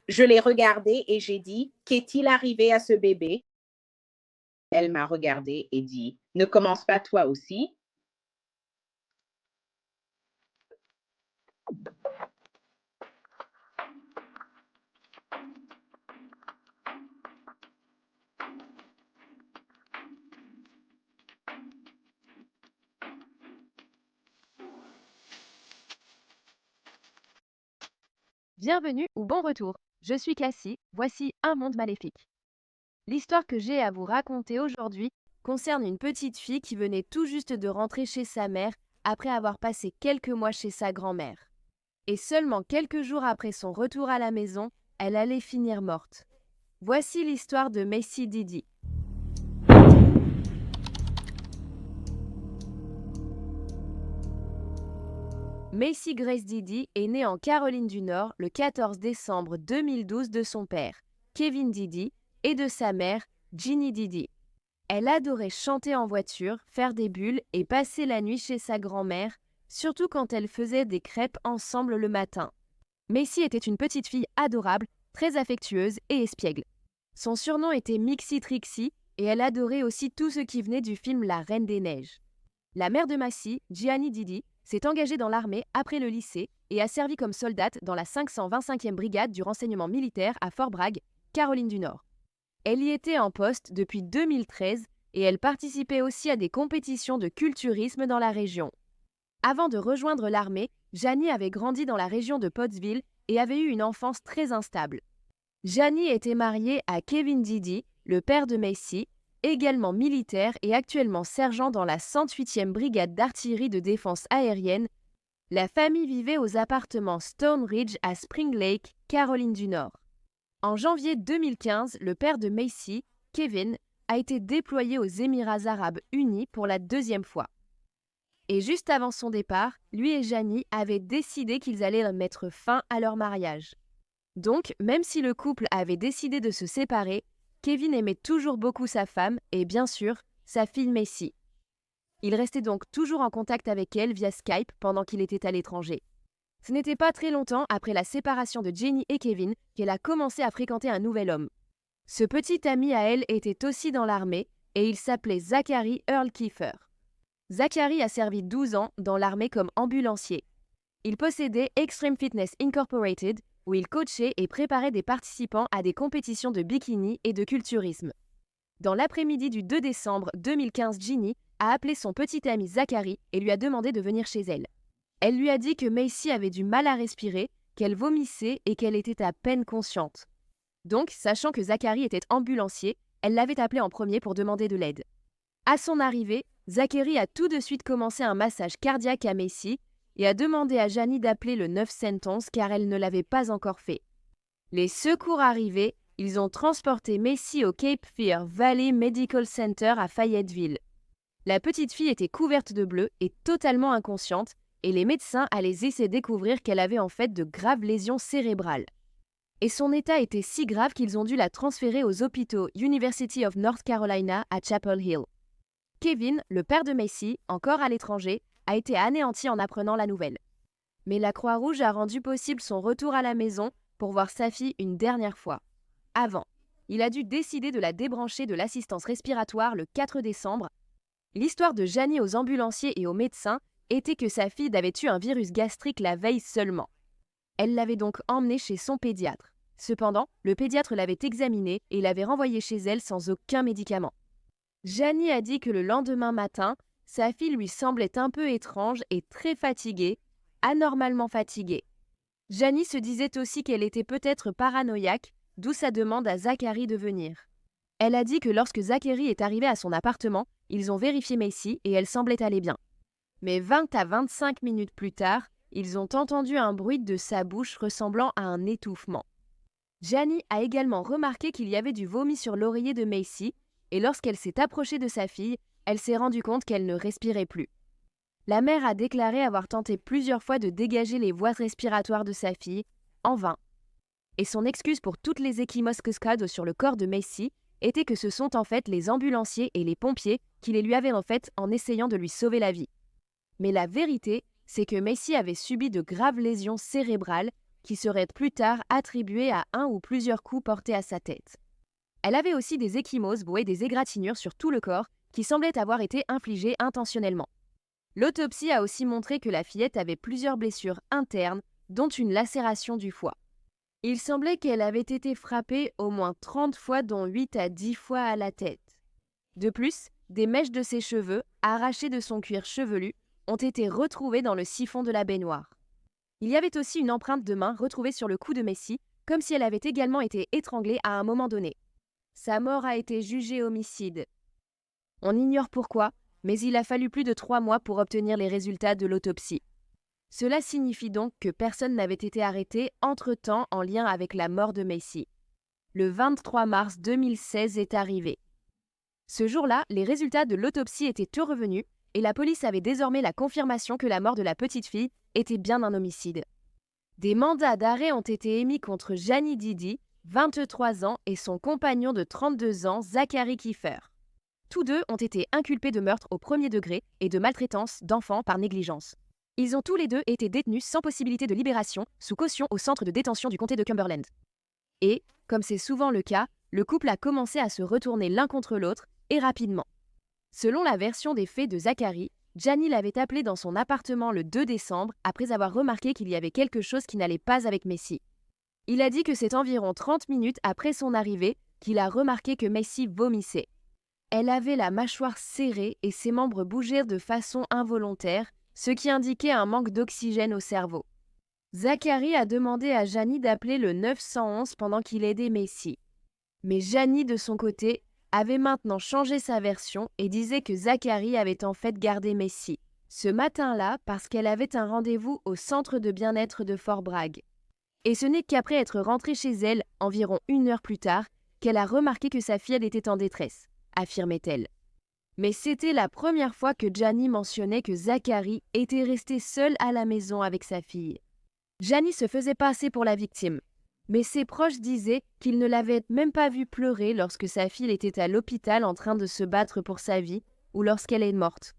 Je l'ai regardée et j'ai dit: «Qu'est-il arrivé à ce bébé?» Elle m'a regardée et dit: «Ne commence pas toi aussi.» Bienvenue ou bon retour. Je suis Cassie, voici Un monde maléfique. L'histoire que j'ai à vous raconter aujourd'hui concerne une petite fille qui venait tout juste de rentrer chez sa mère après avoir passé quelques mois chez sa grand-mère. Et seulement quelques jours après son retour à la maison, elle allait finir morte. Voici l'histoire de Macy Didi. Macy Grace Didi est née en Caroline du Nord le 14 décembre 2012 de son père, Kevin Didi, et de sa mère, Ginny Didi. Elle adorait chanter en voiture, faire des bulles et passer la nuit chez sa grand-mère, surtout quand elles faisaient des crêpes ensemble le matin. Macy était une petite fille adorable, très affectueuse et espiègle. Son surnom était Mixie Trixie et elle adorait aussi tout ce qui venait du film La Reine des Neiges. La mère de Macy, Gianni Didi, s'est engagée dans l'armée après le lycée et a servi comme soldate dans la 525e brigade du renseignement militaire à Fort Bragg, Caroline du Nord. Elle y était en poste depuis 2013 et elle participait aussi à des compétitions de culturisme dans la région. Avant de rejoindre l'armée, Janie avait grandi dans la région de Pottsville et avait eu une enfance très instable. Janie était mariée à Kevin Didi, le père de Macy, également militaire et actuellement sergent dans la 108e brigade d'artillerie de défense aérienne. La famille vivait aux appartements Stone Ridge à Spring Lake, Caroline du Nord. En janvier 2015, le père de Macy, Kevin, a été déployé aux Émirats arabes unis pour la deuxième fois. Et juste avant son départ, lui et Janie avaient décidé qu'ils allaient mettre fin à leur mariage. Donc, même si le couple avait décidé de se séparer, Kevin aimait toujours beaucoup sa femme et bien sûr, sa fille Macy. Il restait donc toujours en contact avec elle via Skype pendant qu'il était à l'étranger. Ce n'était pas très longtemps après la séparation de Jenny et Kevin qu'elle a commencé à fréquenter un nouvel homme. Ce petit ami à elle était aussi dans l'armée et il s'appelait Zachary Earl Kiefer. Zachary a servi 12 ans dans l'armée comme ambulancier. Il possédait Extreme Fitness Incorporated où il coachait et préparait des participants à des compétitions de bikini et de culturisme. Dans l'après-midi du 2 décembre 2015, Ginny a appelé son petit ami Zachary et lui a demandé de venir chez elle. Elle lui a dit que Macy avait du mal à respirer, qu'elle vomissait et qu'elle était à peine consciente. Donc, sachant que Zachary était ambulancier, elle l'avait appelé en premier pour demander de l'aide. À son arrivée, Zachary a tout de suite commencé un massage cardiaque à Macy et a demandé à Janie d'appeler le 911 car elle ne l'avait pas encore fait. Les secours arrivés, ils ont transporté Macy au Cape Fear Valley Medical Center à Fayetteville. La petite fille était couverte de bleu et totalement inconsciente, et les médecins allaient essayer de découvrir qu'elle avait en fait de graves lésions cérébrales. Et son état était si grave qu'ils ont dû la transférer aux hôpitaux University of North Carolina à Chapel Hill. Kevin, le père de Macy, encore à l'étranger, a été anéanti en apprenant la nouvelle. Mais la Croix-Rouge a rendu possible son retour à la maison pour voir sa fille une dernière fois. Avant, il a dû décider de la débrancher de l'assistance respiratoire le 4 décembre. L'histoire de Janie aux ambulanciers et aux médecins était que sa fille avait eu un virus gastrique la veille seulement. Elle l'avait donc emmenée chez son pédiatre. Cependant, le pédiatre l'avait examinée et l'avait renvoyée chez elle sans aucun médicament. Janie a dit que le lendemain matin, sa fille lui semblait un peu étrange et très fatiguée, anormalement fatiguée. Janie se disait aussi qu'elle était peut-être paranoïaque, d'où sa demande à Zachary de venir. Elle a dit que lorsque Zachary est arrivé à son appartement, ils ont vérifié Macy et elle semblait aller bien. Mais 20 à 25 minutes plus tard, ils ont entendu un bruit de sa bouche ressemblant à un étouffement. Janie a également remarqué qu'il y avait du vomi sur l'oreiller de Macy, et lorsqu'elle s'est approchée de sa fille, elle s'est rendue compte qu'elle ne respirait plus. La mère a déclaré avoir tenté plusieurs fois de dégager les voies respiratoires de sa fille, en vain. Et son excuse pour toutes les ecchymoses cascades sur le corps de Macy était que ce sont en fait les ambulanciers et les pompiers qui les lui avaient en fait en essayant de lui sauver la vie. Mais la vérité, c'est que Macy avait subi de graves lésions cérébrales qui seraient plus tard attribuées à un ou plusieurs coups portés à sa tête. Elle avait aussi des ecchymoses et des égratignures sur tout le corps qui semblaient avoir été infligées intentionnellement. L'autopsie a aussi montré que la fillette avait plusieurs blessures internes, dont une lacération du foie. Il semblait qu'elle avait été frappée au moins 30 fois, dont 8 à 10 fois à la tête. De plus, des mèches de ses cheveux, arrachées de son cuir chevelu, ont été retrouvées dans le siphon de la baignoire. Il y avait aussi une empreinte de main retrouvée sur le cou de Macy, comme si elle avait également été étranglée à un moment donné. Sa mort a été jugée homicide. On ignore pourquoi, mais il a fallu plus de 3 mois pour obtenir les résultats de l'autopsie. Cela signifie donc que personne n'avait été arrêté entre-temps en lien avec la mort de Macy. Le 23 mars 2016 est arrivé. Ce jour-là, les résultats de l'autopsie étaient tout revenus et la police avait désormais la confirmation que la mort de la petite fille était bien un homicide. Des mandats d'arrêt ont été émis contre Gianni Didi, 23 ans, et son compagnon de 32 ans, Zachary Kiefer. Tous deux ont été inculpés de meurtre au premier degré et de maltraitance d'enfants par négligence. Ils ont tous les deux été détenus sans possibilité de libération, sous caution au centre de détention du comté de Cumberland. Et, comme c'est souvent le cas, le couple a commencé à se retourner l'un contre l'autre, et rapidement. Selon la version des faits de Zachary, Gianni l'avait appelé dans son appartement le 2 décembre après avoir remarqué qu'il y avait quelque chose qui n'allait pas avec Macy. Il a dit que c'est environ 30 minutes après son arrivée qu'il a remarqué que Macy vomissait. Elle avait la mâchoire serrée et ses membres bougeaient de façon involontaire, ce qui indiquait un manque d'oxygène au cerveau. Zachary a demandé à Gianni d'appeler le 911 pendant qu'il aidait Macy. Mais Gianni, de son côté, avait maintenant changé sa version et disait que Zachary avait en fait gardé Macy ce matin-là parce qu'elle avait un rendez-vous au centre de bien-être de Fort Bragg. Et ce n'est qu'après être rentrée chez elle, environ 1 heure plus tard, qu'elle a remarqué que sa fille était en détresse, affirmait-elle. Mais c'était la première fois que Gianni mentionnait que Zachary était resté seul à la maison avec sa fille. Gianni se faisait passer pour la victime, mais ses proches disaient qu'ils ne l'avaient même pas vue pleurer lorsque sa fille était à l'hôpital en train de se battre pour sa vie ou lorsqu'elle est morte.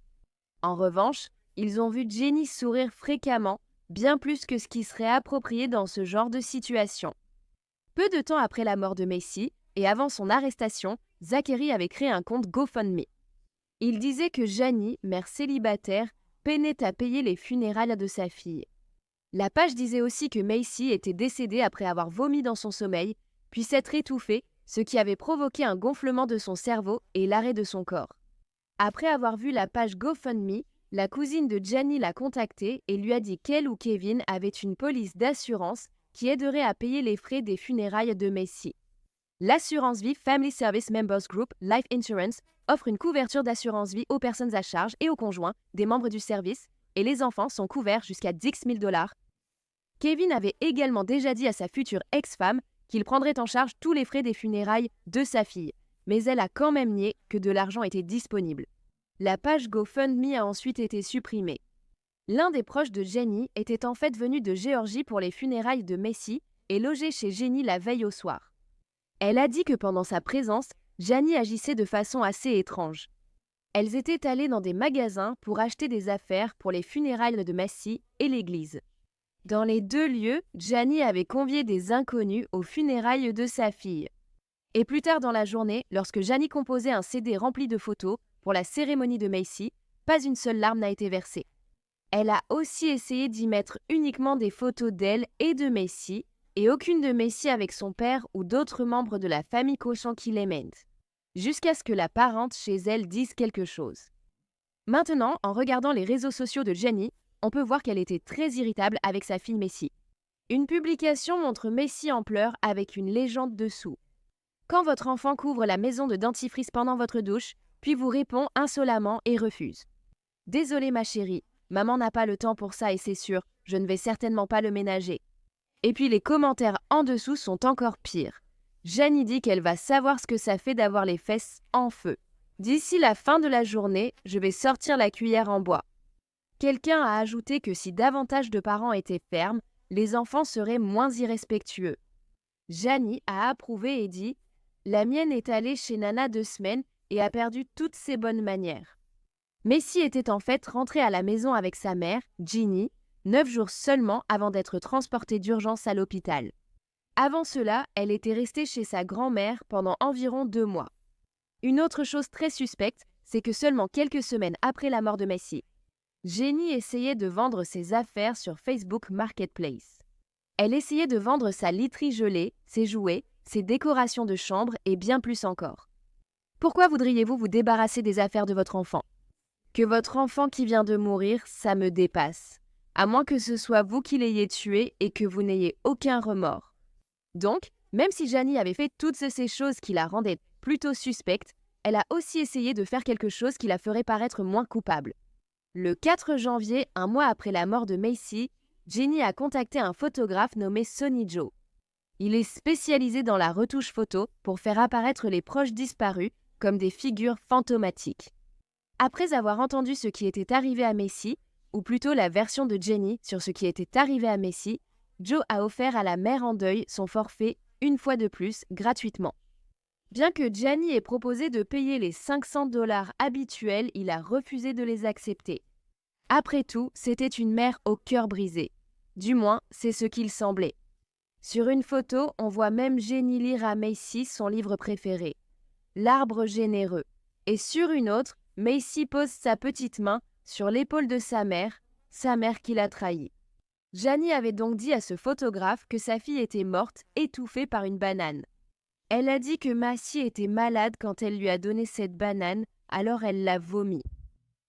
En revanche, ils ont vu Jenny sourire fréquemment, bien plus que ce qui serait approprié dans ce genre de situation. Peu de temps après la mort de Macy et avant son arrestation, Zachary avait créé un compte GoFundMe. Il disait que Gianni, mère célibataire, peinait à payer les funérailles de sa fille. La page disait aussi que Macy était décédée après avoir vomi dans son sommeil, puis s'être étouffée, ce qui avait provoqué un gonflement de son cerveau et l'arrêt de son corps. Après avoir vu la page GoFundMe, la cousine de Gianni l'a contactée et lui a dit qu'elle ou Kevin avaient une police d'assurance qui aiderait à payer les frais des funérailles de Macy. L'assurance vie Family Service Members Group Life Insurance offre une couverture d'assurance vie aux personnes à charge et aux conjoints des membres du service, et les enfants sont couverts jusqu'à 10 000 $. Kevin avait également déjà dit à sa future ex-femme qu'il prendrait en charge tous les frais des funérailles de sa fille, mais elle a quand même nié que de l'argent était disponible. La page GoFundMe a ensuite été supprimée. L'un des proches de Jenny était en fait venu de Géorgie pour les funérailles de Macy et logé chez Jenny la veille au soir. Elle a dit que pendant sa présence, Gianni agissait de façon assez étrange. Elles étaient allées dans des magasins pour acheter des affaires pour les funérailles de Macy et l'église. Dans les 2 lieux, Gianni avait convié des inconnus aux funérailles de sa fille. Et plus tard dans la journée, lorsque Gianni composait un CD rempli de photos pour la cérémonie de Macy, pas une seule larme n'a été versée. Elle a aussi essayé d'y mettre uniquement des photos d'elle et de Macy, et aucune de Macy avec son père ou d'autres membres de la famille Cauchon qui l'aiment, jusqu'à ce que la parente chez elle dise quelque chose. Maintenant, en regardant les réseaux sociaux de Gianni, on peut voir qu'elle était très irritable avec sa fille Macy. Une publication montre Macy en pleurs avec une légende dessous. Quand votre enfant couvre la maison de dentifrice pendant votre douche, puis vous répond insolemment et refuse. « Désolée ma chérie, maman n'a pas le temps pour ça et c'est sûr, je ne vais certainement pas le ménager. » Et puis les commentaires en dessous sont encore pires. Gianni dit qu'elle va savoir ce que ça fait d'avoir les fesses en feu. D'ici la fin de la journée, je vais sortir la cuillère en bois. Quelqu'un a ajouté que si davantage de parents étaient fermes, les enfants seraient moins irrespectueux. Gianni a approuvé et dit « La mienne est allée chez Nana 2 semaines et a perdu toutes ses bonnes manières. » Macy était en fait rentrée à la maison avec sa mère, Ginny, 9 jours seulement avant d'être transportée d'urgence à l'hôpital. Avant cela, elle était restée chez sa grand-mère pendant environ 2 mois. Une autre chose très suspecte, c'est que seulement quelques semaines après la mort de Macy, Jenny essayait de vendre ses affaires sur Facebook Marketplace. Elle essayait de vendre sa literie gelée, ses jouets, ses décorations de chambre et bien plus encore. Pourquoi voudriez-vous vous débarrasser des affaires de votre enfant? Que votre enfant qui vient de mourir, ça me dépasse. À moins que ce soit vous qui l'ayez tué et que vous n'ayez aucun remords. Donc, même si Jenny avait fait toutes ces choses qui la rendaient plutôt suspecte, elle a aussi essayé de faire quelque chose qui la ferait paraître moins coupable. Le 4 janvier, un mois après la mort de Macy, Jenny a contacté un photographe nommé Sonny Joe. Il est spécialisé dans la retouche photo pour faire apparaître les proches disparus comme des figures fantomatiques. Après avoir entendu ce qui était arrivé à Macy, ou plutôt la version de Jenny sur ce qui était arrivé à Macy, Joe a offert à la mère en deuil son forfait une fois de plus gratuitement. Bien que Jenny ait proposé de payer les $500 habituels, il a refusé de les accepter. Après tout, c'était une mère au cœur brisé. Du moins, c'est ce qu'il semblait. Sur une photo, on voit même Jenny lire à Macy son livre préféré, L'Arbre généreux. Et sur une autre, Macy pose sa petite main sur l'épaule de sa mère qui l'a trahie. Jenny avait donc dit à ce photographe que sa fille était morte, étouffée par une banane. Elle a dit que Macy était malade quand elle lui a donné cette banane, alors elle l'a vomi.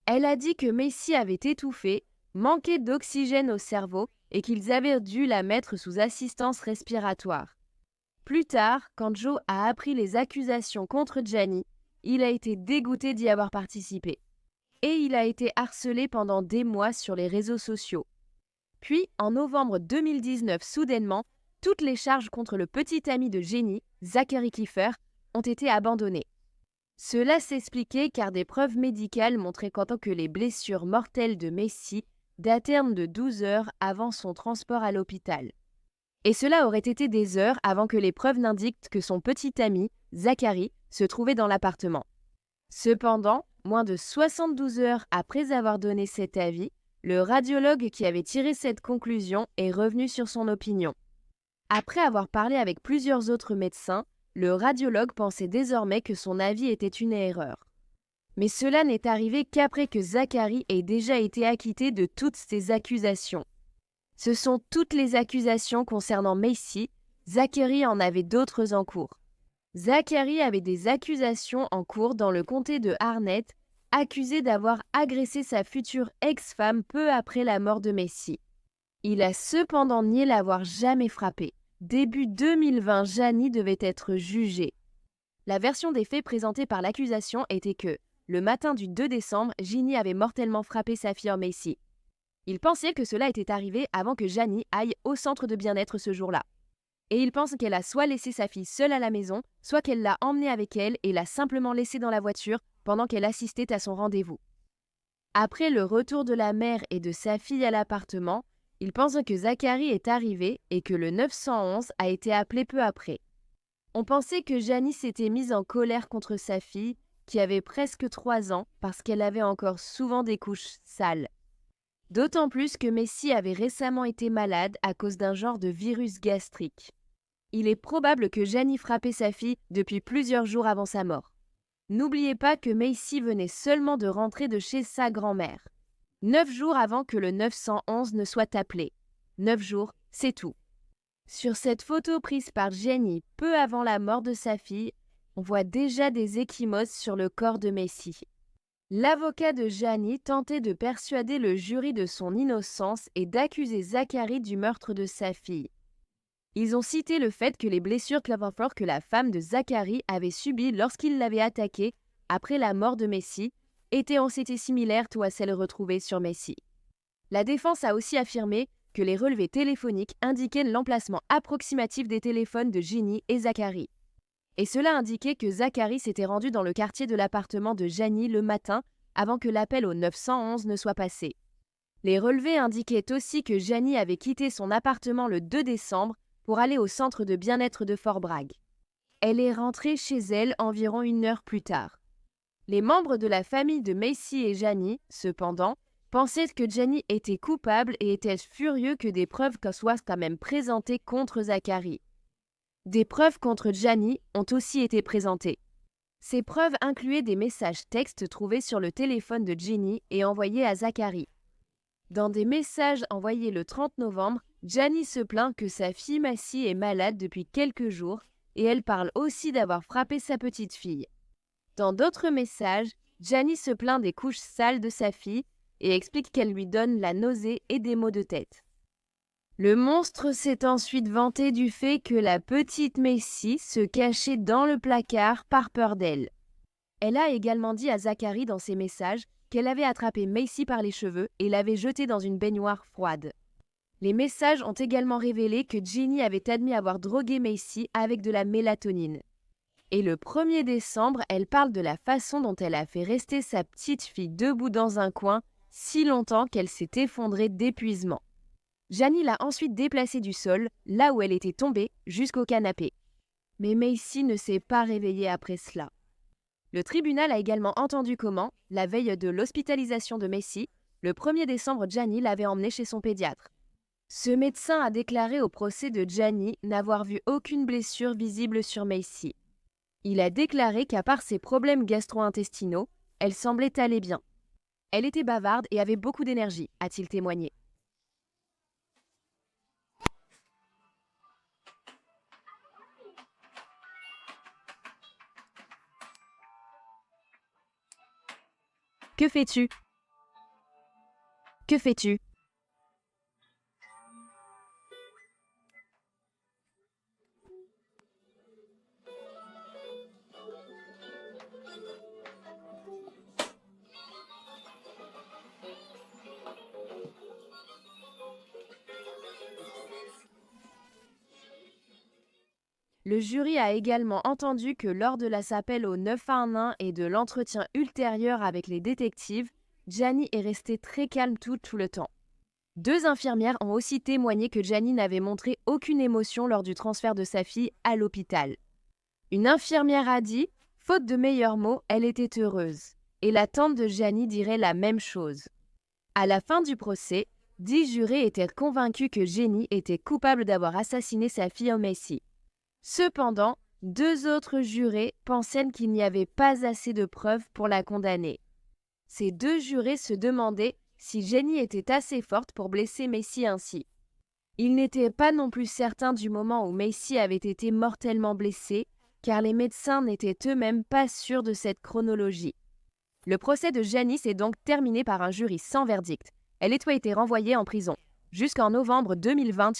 Elle a dit que Macy avait étouffé, manqué d'oxygène au cerveau et qu'ils avaient dû la mettre sous assistance respiratoire. Plus tard, quand Joe a appris les accusations contre Jenny, il a été dégoûté d'y avoir participé. Et il a été harcelé pendant des mois sur les réseaux sociaux. Puis, en novembre 2019, soudainement, toutes les charges contre le petit ami de Jenny, Zachary Kiefer, ont été abandonnées. Cela s'expliquait car des preuves médicales montraient qu'en tant que les blessures mortelles de Macy datèrent de 12 heures avant son transport à l'hôpital. Et cela aurait été des heures avant que les preuves n'indiquent que son petit ami, Zachary, se trouvait dans l'appartement. Cependant, moins de 72 heures après avoir donné cet avis, le radiologue qui avait tiré cette conclusion est revenu sur son opinion. Après avoir parlé avec plusieurs autres médecins, le radiologue pensait désormais que son avis était une erreur. Mais cela n'est arrivé qu'après que Zachary ait déjà été acquitté de toutes ces accusations. Ce sont toutes les accusations concernant Macy. Zachary en avait d'autres en cours. Zachary avait des accusations en cours dans le comté de Harnett, accusé d'avoir agressé sa future ex-femme peu après la mort de Macy. Il a cependant nié l'avoir jamais frappée. Début 2020, Jenny devait être jugée. La version des faits présentée par l'accusation était que, le matin du 2 décembre, Jenny avait mortellement frappé sa fille Macy. Il pensait que cela était arrivé avant que Jenny aille au centre de bien-être ce jour-là. Et il pense qu'elle a soit laissé sa fille seule à la maison, soit qu'elle l'a emmenée avec elle et l'a simplement laissée dans la voiture pendant qu'elle assistait à son rendez-vous. Après le retour de la mère et de sa fille à l'appartement, il pense que Zachary est arrivé et que le 911 a été appelé peu après. On pensait que Jenny s'était mise en colère contre sa fille, qui avait presque 3 ans, parce qu'elle avait encore souvent des couches sales. D'autant plus que Macy avait récemment été malade à cause d'un genre de virus gastrique. Il est probable que Jenny frappait sa fille depuis plusieurs jours avant sa mort. N'oubliez pas que Macy venait seulement de rentrer de chez sa grand-mère. 9 jours avant que le 911 ne soit appelé. 9 jours, c'est tout. Sur cette photo prise par Jenny peu avant la mort de sa fille, on voit déjà des ecchymoses sur le corps de Macy. L'avocat de Jenny tentait de persuader le jury de son innocence et d'accuser Zachary du meurtre de sa fille. Ils ont cité le fait que les blessures Claverford que la femme de Zachary avait subies lorsqu'il l'avait attaquée après la mort de Macy étaient en été similaires à celles retrouvées sur Macy. La défense a aussi affirmé que les relevés téléphoniques indiquaient l'emplacement approximatif des téléphones de Jenny et Zachary. Et cela indiquait que Zachary s'était rendu dans le quartier de l'appartement de Jenny le matin avant que l'appel au 911 ne soit passé. Les relevés indiquaient aussi que Jenny avait quitté son appartement le 2 décembre pour aller au centre de bien-être de Fort Bragg. Elle est rentrée chez elle environ 1 heure plus tard. Les membres de la famille de Macy et Jenny, cependant, pensait que Gianni était coupable et était furieux que des preuves soient quand même présentées contre Zachary. Des preuves contre Gianni ont aussi été présentées. Ces preuves incluaient des messages textes trouvés sur le téléphone de Ginny et envoyés à Zachary. Dans des messages envoyés le 30 novembre, Gianni se plaint que sa fille Macy est malade depuis quelques jours et elle parle aussi d'avoir frappé sa petite fille. Dans d'autres messages, Gianni se plaint des couches sales de sa fille et explique qu'elle lui donne la nausée et des maux de tête. Le monstre s'est ensuite vanté du fait que la petite Macy se cachait dans le placard par peur d'elle. Elle a également dit à Zachary dans ses messages qu'elle avait attrapé Macy par les cheveux et l'avait jetée dans une baignoire froide. Les messages ont également révélé que Ginny avait admis avoir drogué Macy avec de la mélatonine. Et le 1er décembre, elle parle de la façon dont elle a fait rester sa petite fille debout dans un coin si longtemps qu'elle s'est effondrée d'épuisement. Gianni l'a ensuite déplacée du sol, là où elle était tombée, jusqu'au canapé. Mais Macy ne s'est pas réveillée après cela. Le tribunal a également entendu comment, la veille de l'hospitalisation de Macy, le 1er décembre, Gianni l'avait emmenée chez son pédiatre. Ce médecin a déclaré au procès de Gianni n'avoir vu aucune blessure visible sur Macy. Il a déclaré qu'à part ses problèmes gastro-intestinaux, elle semblait aller bien. Elle était bavarde et avait beaucoup d'énergie, a-t-il témoigné. Que fais-tu? Que fais-tu? Le jury a également entendu que lors de la s'appel au 911 et de l'entretien ultérieur avec les détectives, Gianni est restée très calme tout le temps. 2 infirmières ont aussi témoigné que Gianni n'avait montré aucune émotion lors du transfert de sa fille à l'hôpital. Une infirmière a dit, faute de meilleurs mots, elle était heureuse. Et la tante de Gianni dirait la même chose. À la fin du procès, 10 jurés étaient convaincus que Gianni était coupable d'avoir assassiné sa fille Macy. Cependant, 2 autres jurés pensaient qu'il n'y avait pas assez de preuves pour la condamner. Ces 2 jurés se demandaient si Gianni était assez forte pour blesser Macy ainsi. Ils n'étaient pas non plus certains du moment où Macy avait été mortellement blessée, car les médecins n'étaient eux-mêmes pas sûrs de cette chronologie. Le procès de Gianni s'est donc terminé par un jury sans verdict. Elle a été renvoyée en prison. Jusqu'en novembre 2020,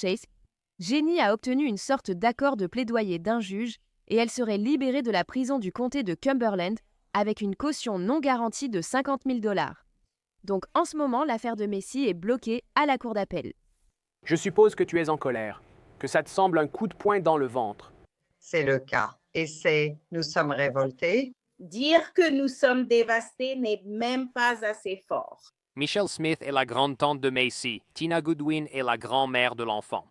Gianni a obtenu une sorte d'accord de plaidoyer d'un juge et elle serait libérée de la prison du comté de Cumberland avec une caution non garantie de 50 000 $. Donc en ce moment, l'affaire de Macy est bloquée à la cour d'appel. Je suppose que tu es en colère, que ça te semble un coup de poing dans le ventre. C'est le cas. Et nous sommes révoltés. Dire que nous sommes dévastés n'est même pas assez fort. Michelle Smith est la grande-tante de Macy. Tina Goodwin est la grand-mère de l'enfant.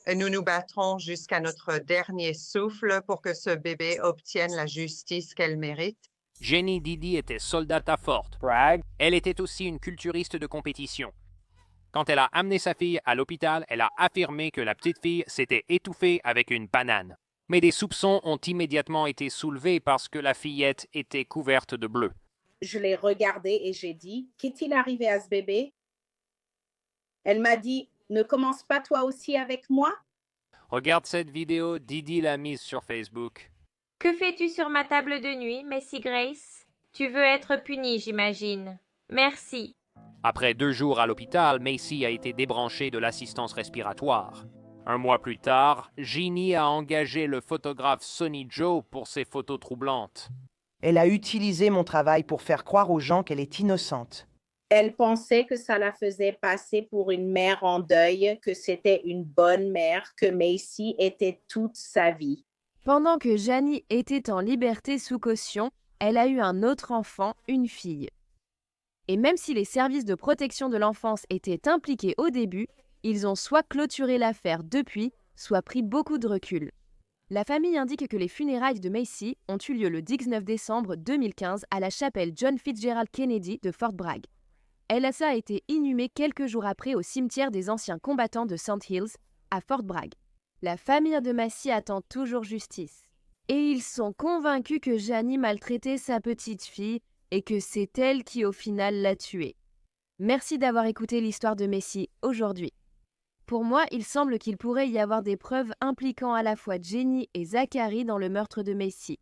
Et nous nous battrons jusqu'à notre dernier souffle pour que ce bébé obtienne la justice qu'elle mérite. Jenny Didi était soldata forte. Bragg. Elle était aussi une culturiste de compétition. Quand elle a amené sa fille à l'hôpital, elle a affirmé que la petite fille s'était étouffée avec une banane. Mais des soupçons ont immédiatement été soulevés parce que la fillette était couverte de bleu. Je l'ai regardée et j'ai dit, qu'est-il arrivé à ce bébé? Elle m'a dit, ne commence pas toi aussi avec moi? Regarde cette vidéo, Didi l'a mise sur Facebook. Que fais-tu sur ma table de nuit, Macy Grace? Tu veux être punie, j'imagine. Merci. Après 2 jours à l'hôpital, Macy a été débranchée de l'assistance respiratoire. 1 mois plus tard, Ginny a engagé le photographe Sonny Joe pour ses photos troublantes. Elle a utilisé mon travail pour faire croire aux gens qu'elle est innocente. Elle pensait que ça la faisait passer pour une mère en deuil, que c'était une bonne mère, que Macy était toute sa vie. Pendant que Gianni était en liberté sous caution, elle a eu un autre enfant, une fille. Et même si les services de protection de l'enfance étaient impliqués au début, ils ont soit clôturé l'affaire depuis, soit pris beaucoup de recul. La famille indique que les funérailles de Macy ont eu lieu le 19 décembre 2015 à la chapelle John Fitzgerald Kennedy de Fort Bragg. Elsa a été inhumée quelques jours après au cimetière des anciens combattants de Sand Hills, à Fort Bragg. La famille de Macy attend toujours justice. Et ils sont convaincus que Janie maltraitait sa petite fille et que c'est elle qui au final l'a tuée. Merci d'avoir écouté l'histoire de Macy aujourd'hui. Pour moi, il semble qu'il pourrait y avoir des preuves impliquant à la fois Jenny et Zachary dans le meurtre de Macy.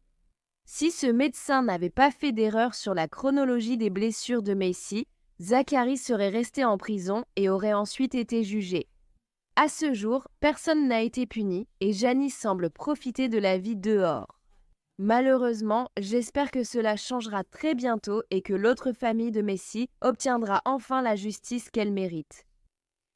Si ce médecin n'avait pas fait d'erreur sur la chronologie des blessures de Macy, Zachary serait resté en prison et aurait ensuite été jugé. À ce jour, personne n'a été puni et Janie semble profiter de la vie dehors. Malheureusement, j'espère que cela changera très bientôt et que l'autre famille de Macy obtiendra enfin la justice qu'elle mérite.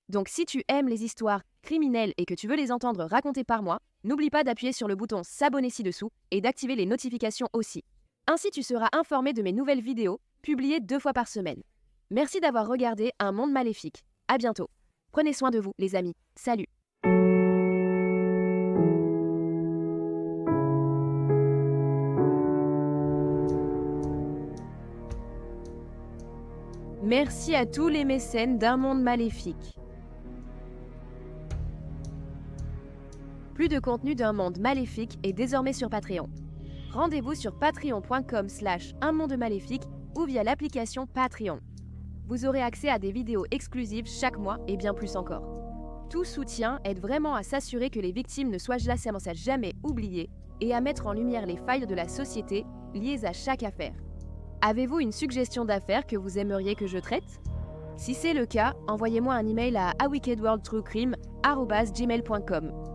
Donc si tu aimes les histoires criminelles et que tu veux les entendre racontées par moi, n'oublie pas d'appuyer sur le bouton s'abonner ci-dessous et d'activer les notifications aussi. Ainsi tu seras informé de mes nouvelles vidéos, publiées 2 fois par semaine. Merci d'avoir regardé Un Monde Maléfique. À bientôt. Prenez soin de vous, les amis. Salut. Merci à tous les mécènes d'Un Monde Maléfique. Plus de contenu d'Un Monde Maléfique est désormais sur Patreon. Rendez-vous sur patreon.com/unmondeMaléfique ou via l'application Patreon. Vous aurez accès à des vidéos exclusives chaque mois et bien plus encore. Tout soutien aide vraiment à s'assurer que les victimes ne soient jamais oubliées et à mettre en lumière les failles de la société liées à chaque affaire. Avez-vous une suggestion d'affaires que vous aimeriez que je traite? Si c'est le cas, envoyez-moi un email à awickedworldtruecrime@gmail.com.